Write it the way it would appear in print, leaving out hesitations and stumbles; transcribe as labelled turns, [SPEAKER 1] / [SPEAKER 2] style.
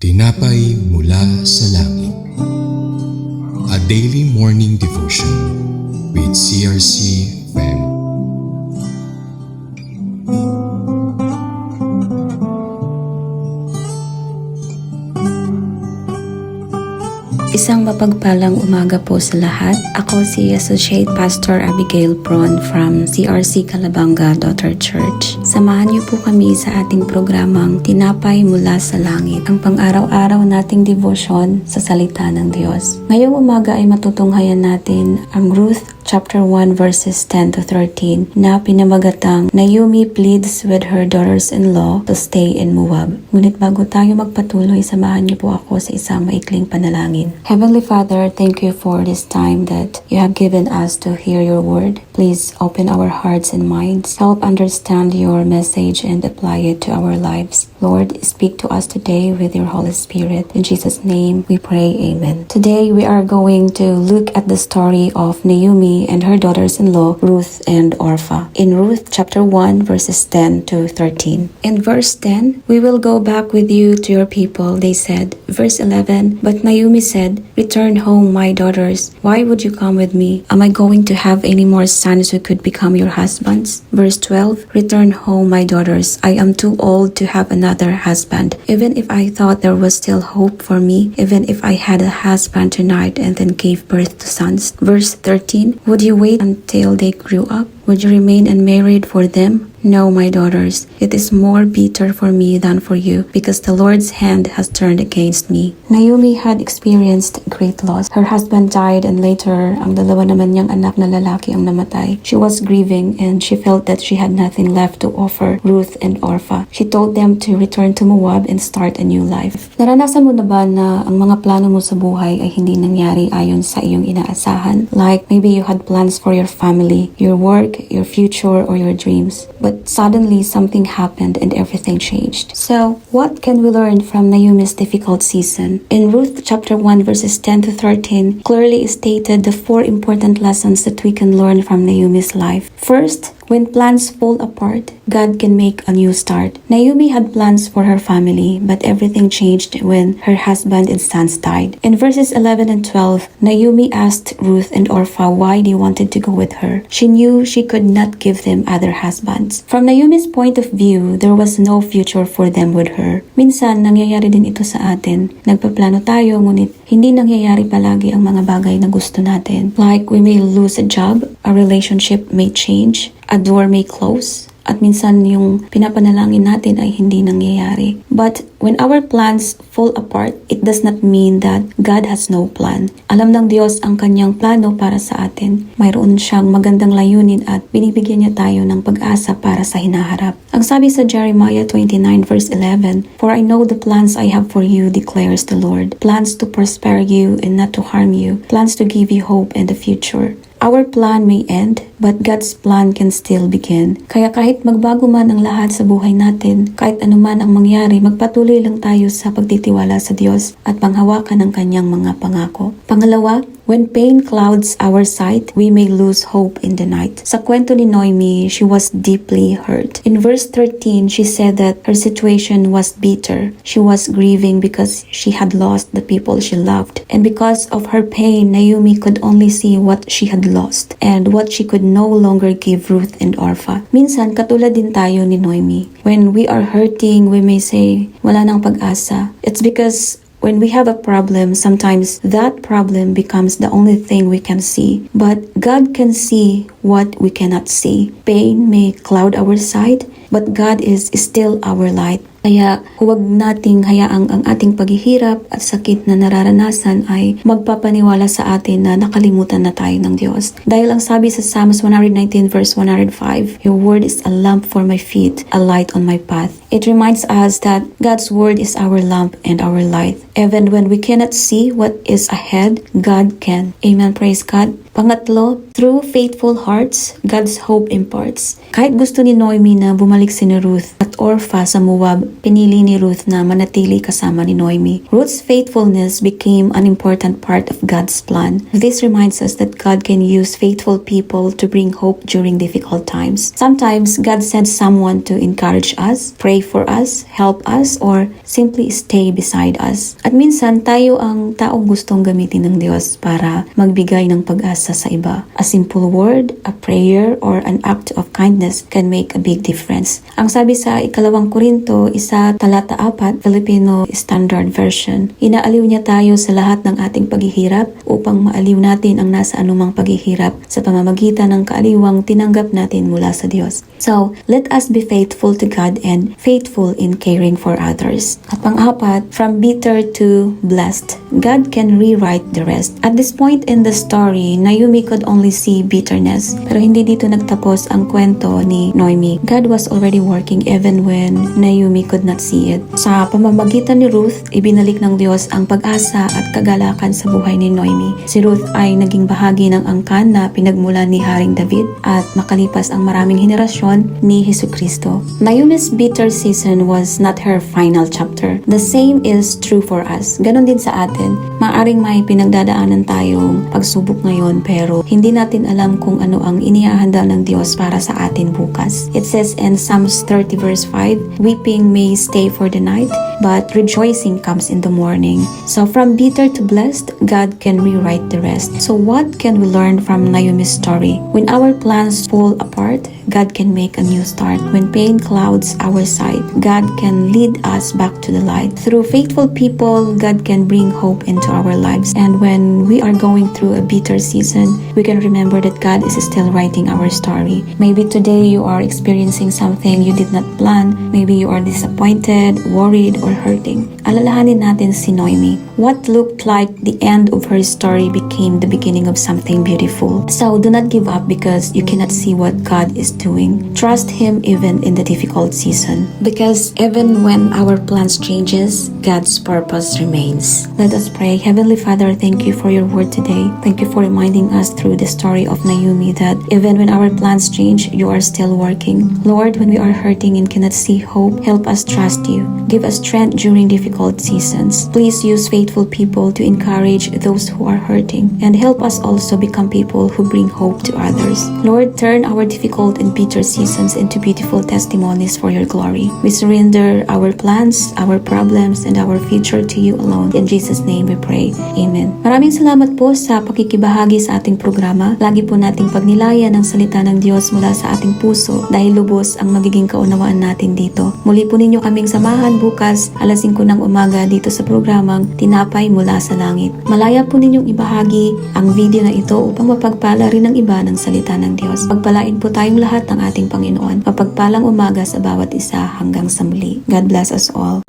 [SPEAKER 1] Tinapay mula sa langit. A daily morning devotion with CRC Fam.
[SPEAKER 2] Isang mapagpalang umaga po sa lahat. Ako si Associate Pastor Abigail Pron from CRC Calabanga Daughter Church. Samahan niyo po kami sa ating programang Tinapay Mula sa Langit, ang pang-araw-araw nating devotion sa salita ng Diyos. Ngayong umaga ay matutunghayan natin ang Ruth chapter 1 verses 10 to 13 na pinamagatang Naomi pleads with her daughters-in-law to stay in Moab. Ngunit bago tayo magpatuloy, samahan niyo po ako sa isang maikling panalangin. Heavenly Father, thank you for this time that you have given us to hear your word. Please open our hearts and minds. Help understand your message and apply it to our lives. Lord, speak to us today with your Holy Spirit. In Jesus' name we pray, amen. Today we are going to look at the story of Naomi and her daughters-in-law, Ruth and Orpah. In Ruth chapter 1 verses 10 to 13. In verse 10, we will go back with you to your people, they said. Verse 11, but Naomi said, return home, my daughters. Why would you come with me? Am I going to have any more sons who could become your husbands? Verse 12, return home, my daughters. I am too old to have another husband. Even if I thought there was still hope for me, even if I had a husband tonight and then gave birth to sons. Verse 13, would you wait until they grew up? Would you remain unmarried for them? No, my daughters, it is more bitter for me than for you, because the Lord's hand has turned against me. Naomi had experienced great loss. Her husband died and later, ang dalawa naman niyang anak na lalaki ang namatay. She was grieving and she felt that she had nothing left to offer Ruth and Orpah. She told them to return to Moab and start a new life. Naranasan mo na ba na ang mga plano mo sa buhay ay hindi nangyari ayon sa iyong inaasahan? Like maybe you had plans for your family, your work, your future, or your dreams. But suddenly something happened and everything changed. So, what can we learn from Naomi's difficult season? In Ruth chapter 1 verses 10 to 13, clearly stated the 4 important lessons that we can learn from Naomi's life. First, when plans fall apart, God can make a new start. Naomi had plans for her family, but everything changed when her husband and sons died. In verses 11 and 12, Naomi asked Ruth and Orpah why they wanted to go with her. She knew she could not give them other husbands. From Naomi's point of view, there was no future for them with her. Minsan, nangyayari din ito sa atin. Nagpaplano tayo, ngunit hindi nangyayari palagi ang mga bagay na gusto natin. Like, we may lose a job, a relationship may change, a door may close, at minsan yung pinapanalangin natin ay hindi nangyayari. But when our plans fall apart, it does not mean that God has no plan. Alam ng Diyos ang kanyang plano para sa atin. Mayroon siyang magandang layunin at binibigyan niya tayo ng pag-asa para sa hinaharap. Ang sabi sa Jeremiah 29 verse 11, for I know the plans I have for you, declares the Lord. Plans to prosper you and not to harm you. Plans to give you hope and the future. Our plan may end, but God's plan can still begin. Kaya kahit magbago man ang lahat sa buhay natin, kahit anuman ang mangyari, magpatuloy lang tayo sa pagtitiwala sa Diyos at panghawakan ng kanyang mga pangako. Pangalawa, when pain clouds our sight, we may lose hope in the night. Sa kwento ni Naomi, she was deeply hurt. In verse 13, she said that her situation was bitter. She was grieving because she had lost the people she loved. And because of her pain, Naomi could only see what she had lost and what she could no longer give Ruth and Orpah. Minsan, katulad din tayo ni Naomi. When we are hurting, we may say, wala nang pag-asa. It's because when we have a problem, sometimes that problem becomes the only thing we can see. But God can see what we cannot see. Pain may cloud our sight, but God is still our light. Kaya huwag nating hayaang ang ating paghihirap at sakit na nararanasan ay magpapaniwala sa atin na nakalimutan na tayo ng Diyos. Dahil ang sabi sa Psalms 119 verse 105, your word is a lamp for my feet, a light on my path. It reminds us that God's word is our lamp and our light. Even when we cannot see what is ahead, God can. Amen. Praise God. Pangatlo, through faithful hearts, God's hope imparts. Kahit gusto ni Naomi na bumalik si Ruth at Orpah sa Moab, pinili ni Ruth na manatili kasama ni Noemi. Ruth's faithfulness became an important part of God's plan. This reminds us that God can use faithful people to bring hope during difficult times. Sometimes God sends someone to encourage us, pray for us, help us, or simply stay beside us. At minsan tayo ang taong gustong gamitin ng Diyos para magbigay ng pag-asa sa iba. A simple word, a prayer, or an act of kindness can make a big difference. Ang sabi sa ikalawang Korinto, 1:4, Filipino Standard Version, inaaliw niya tayo sa lahat ng ating paghihirap upang maaliw natin ang nasa anumang paghihirap sa pamamagitan ng kaaliwang tinanggap natin mula sa Diyos. So, let us be faithful to God and faithful in caring for others. At pang-apat, from bitter to blessed, God can rewrite the rest. At this point in the story, Naomi could only see bitterness. Pero hindi dito nagtapos ang kwento ni Noemi. God was already working even when Naomi could not see it. Sa pamamagitan ni Ruth, ibinalik ng Diyos ang pag-asa at kagalakan sa buhay ni Noemi. Si Ruth ay naging bahagi ng angkan na pinagmulan ni Haring David at makalipas ang maraming henerasyon ni Jesucristo. Naomi's bitter season was not her final chapter. The same is true for us. Ganon din sa atin. Maaring may pinagdadaanan tayong pagsubok ngayon pero hindi natin alam kung ano ang inihahanda ng Diyos para sa atin bukas. It says in Psalms 30 verse 5, "Weeping may stay for the night, but rejoicing comes in the morning." So from bitter to blessed, God can rewrite the rest. So what can we learn from Naomi's story? When our plans fall apart, God can make a new start. When pain clouds our sight, God can lead us back to the light. Through faithful people, God can bring hope into our lives. And when we are going through a bitter season, we can remember that God is still writing our story. Maybe today you are experiencing something you did not plan. Maybe you are disappointed, worried, or hurting. Alalahanin natin si Noemi. What looked like the end of her story became the beginning of something beautiful. So do not give up because you cannot see what God is doing. Trust Him even in the difficult season. Because even when our plans changes, God's purpose remains. Let us pray. Heavenly Father, thank you for your word today. Thank you for reminding us through the story of Naomi that even when our plans change, you are still working. Lord, when we are hurting and cannot see hope, help us trust you. Give us strength during difficult seasons. Please use faithful people to encourage those who are hurting and help us also become people who bring hope to others. Lord, turn our difficult and bitter seasons into beautiful testimonies for your glory. We surrender our plans, our problems, and our future to you alone. In Jesus' name we pray. Amen. Maraming salamat po sa pakikibahagi sa ating programa. Lagi po nating pagnilayan ang salita ng Diyos mula sa ating puso dahil lubos ang magiging kaunawaan natin dito. Muli po ninyo kaming samahan bukas alas 5 ng umaga dito sa programang Tinapay Mula sa Langit. Malaya po ninyong ibahagi ang video na ito upang mapagpala rin ng iba ng salita ng Diyos. Pagpalain po tayong lahat ng ating Panginoon. Mapagpalang umaga sa bawat isa hanggang sa muli. God bless us all.